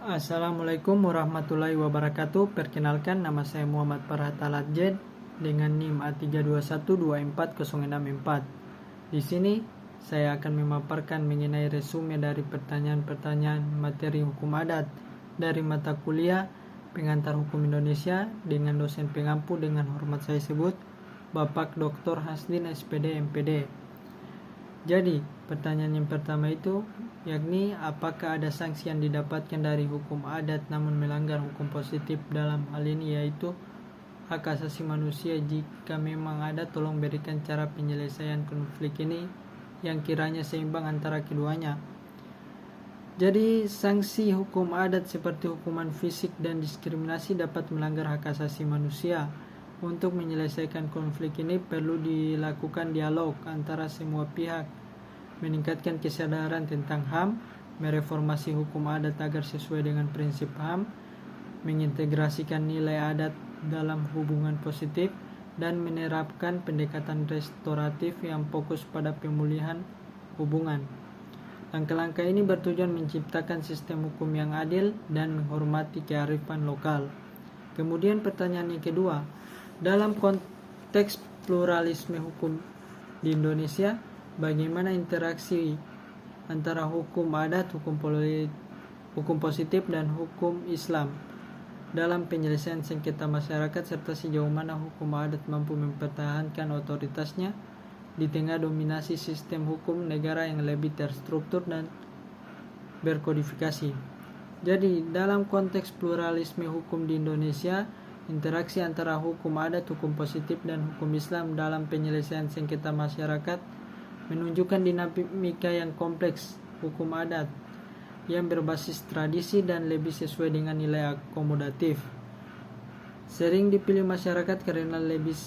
Assalamualaikum warahmatullahi wabarakatuh. Perkenalkan, nama saya Muhammad Farhat Aladjed dengan NIM A321240664. Di sini saya akan memaparkan mengenai resume dari pertanyaan-pertanyaan materi hukum adat dari mata kuliah Pengantar Hukum Indonesia dengan dosen pengampu dengan hormat saya sebut Bapak Dr. Hasdin SPD MPD. Jadi, pertanyaan yang pertama itu yakni apakah ada sanksi yang didapatkan dari hukum adat namun melanggar hukum positif, dalam hal ini yaitu hak asasi manusia. Jika memang ada, tolong berikan cara penyelesaian konflik ini yang kiranya seimbang antara keduanya. Jadi, sanksi hukum adat seperti hukuman fisik dan diskriminasi dapat melanggar hak asasi manusia. Untuk menyelesaikan konflik ini perlu dilakukan dialog antara semua pihak, meningkatkan kesadaran tentang HAM, mereformasi hukum adat agar sesuai dengan prinsip HAM, mengintegrasikan nilai adat dalam hubungan positif, dan menerapkan pendekatan restoratif yang fokus pada pemulihan hubungan. Langkah-langkah ini bertujuan menciptakan sistem hukum yang adil dan menghormati kearifan lokal. Kemudian pertanyaan yang kedua, dalam konteks pluralisme hukum di Indonesia, bagaimana interaksi antara hukum adat, hukum positif, dan hukum Islam dalam penyelesaian sengketa masyarakat, serta sejauh mana hukum adat mampu mempertahankan otoritasnya di tengah dominasi sistem hukum negara yang lebih terstruktur dan berkodifikasi. Jadi, dalam konteks pluralisme hukum di Indonesia, interaksi antara hukum adat, hukum positif, dan hukum Islam dalam penyelesaian sengketa masyarakat menunjukkan dinamika yang kompleks. Hukum adat yang berbasis tradisi dan lebih sesuai dengan nilai akomodatif sering dipilih masyarakat karena lebih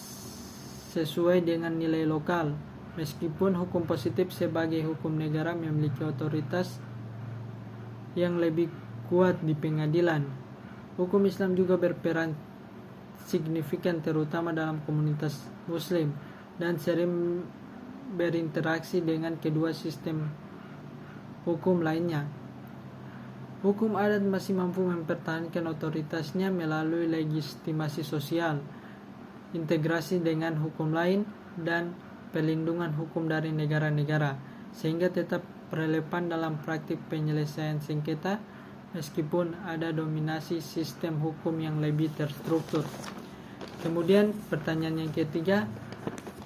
sesuai dengan nilai lokal, meskipun hukum positif sebagai hukum negara memiliki otoritas yang lebih kuat di pengadilan. Hukum Islam juga berperan signifikan terutama dalam komunitas Muslim dan sering berinteraksi dengan kedua sistem hukum lainnya. Hukum adat masih mampu mempertahankan otoritasnya melalui legitimasi sosial, integrasi dengan hukum lain, dan pelindungan hukum dari negara-negara, sehingga tetap relevan dalam praktik penyelesaian sengketa meskipun ada dominasi sistem hukum yang lebih terstruktur. Kemudian pertanyaan yang ketiga,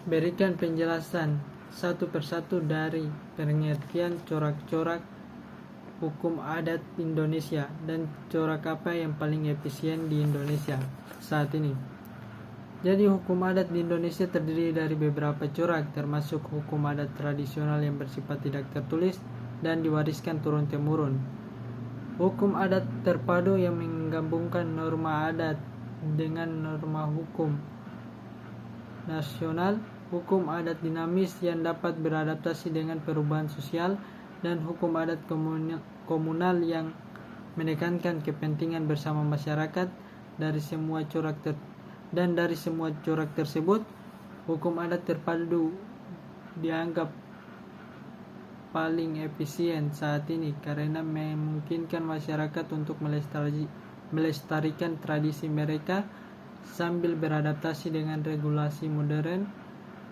berikan penjelasan satu persatu dari pengertian corak-corak hukum adat Indonesia dan corak apa yang paling efisien di Indonesia saat ini. Jadi, hukum adat di Indonesia terdiri dari beberapa corak, termasuk hukum adat tradisional yang bersifat tidak tertulis dan diwariskan turun-temurun. Hukum adat terpadu yang menggabungkan norma adat dengan norma hukum nasional, hukum adat dinamis yang dapat beradaptasi dengan perubahan sosial, dan hukum adat komunal yang menekankan kepentingan bersama masyarakat. Dari semua corak tersebut, hukum adat terpadu dianggap paling efisien saat ini karena memungkinkan masyarakat untuk melestarikan tradisi mereka sambil beradaptasi dengan regulasi modern,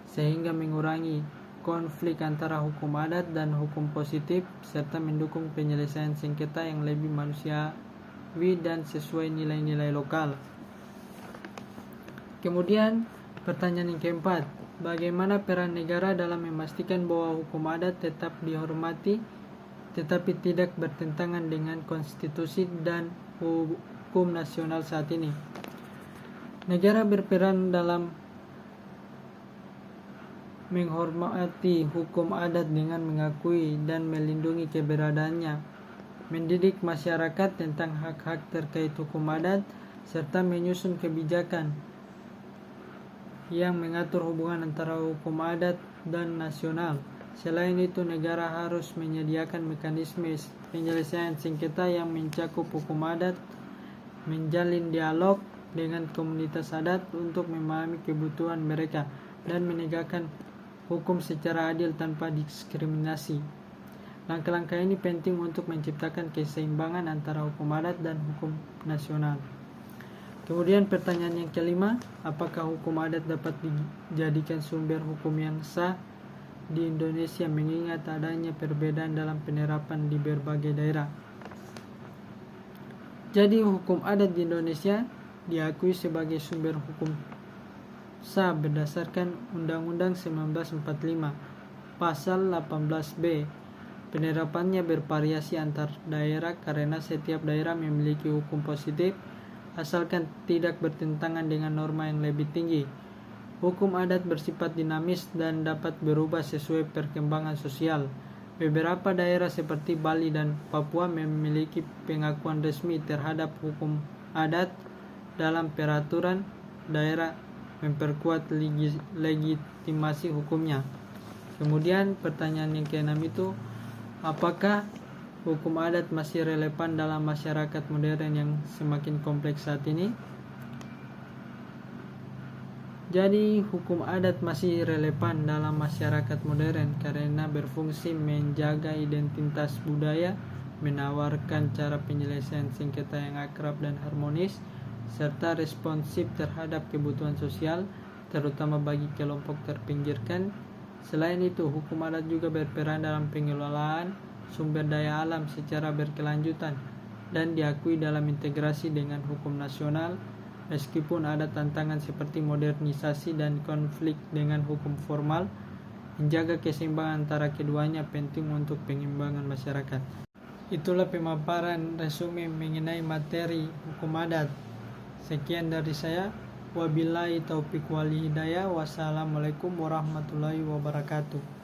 sehingga mengurangi konflik antara hukum adat dan hukum positif serta mendukung penyelesaian sengketa yang lebih manusiawi dan sesuai nilai-nilai lokal. Kemudian pertanyaan yang keempat, bagaimana peran negara dalam memastikan bahwa hukum adat tetap dihormati tetapi tidak bertentangan dengan konstitusi dan hukum nasional saat ini? Negara berperan dalam menghormati hukum adat dengan mengakui dan melindungi keberadaannya, mendidik masyarakat tentang hak-hak terkait hukum adat, serta menyusun kebijakan yang mengatur hubungan antara hukum adat dan nasional. Selain itu, negara harus menyediakan mekanisme penyelesaian sengketa yang mencakup hukum adat, menjalin dialog dengan komunitas adat untuk memahami kebutuhan mereka, dan menegakkan hukum secara adil tanpa diskriminasi. Langkah-langkah ini penting untuk menciptakan keseimbangan antara hukum adat dan hukum nasional. Kemudian pertanyaan yang kelima, apakah hukum adat dapat dijadikan sumber hukum yang sah di Indonesia mengingat adanya perbedaan dalam penerapan di berbagai daerah? Jadi hukum adat di Indonesia diakui sebagai sumber hukum sah berdasarkan Undang-Undang 1945 Pasal 18B. Penerapannya bervariasi antar daerah karena setiap daerah memiliki hukum positif asalkan tidak bertentangan dengan norma yang lebih tinggi. Hukum adat bersifat dinamis dan dapat berubah sesuai perkembangan sosial. Beberapa daerah seperti Bali dan Papua memiliki pengakuan resmi terhadap hukum adat dalam peraturan daerah memperkuat legitimasi hukumnya. Kemudian pertanyaan yang keenam itu, apakah hukum adat masih relevan dalam masyarakat modern yang semakin kompleks saat ini? Jadi hukum adat masih relevan dalam masyarakat modern karena berfungsi menjaga identitas budaya, menawarkan cara penyelesaian sengketa yang akrab dan harmonis, serta responsif terhadap kebutuhan sosial, terutama bagi kelompok terpinggirkan. Selain itu, hukum adat juga berperan dalam pengelolaan sumber daya alam secara berkelanjutan dan diakui dalam integrasi dengan hukum nasional. Meskipun ada tantangan seperti modernisasi dan konflik dengan hukum formal, menjaga keseimbangan antara keduanya penting untuk pengembangan masyarakat. Itulah pemaparan resume mengenai materi hukum adat. Sekian dari saya. Wabillahi taufiq wal hidayah. Wassalamualaikum warahmatullahi wabarakatuh.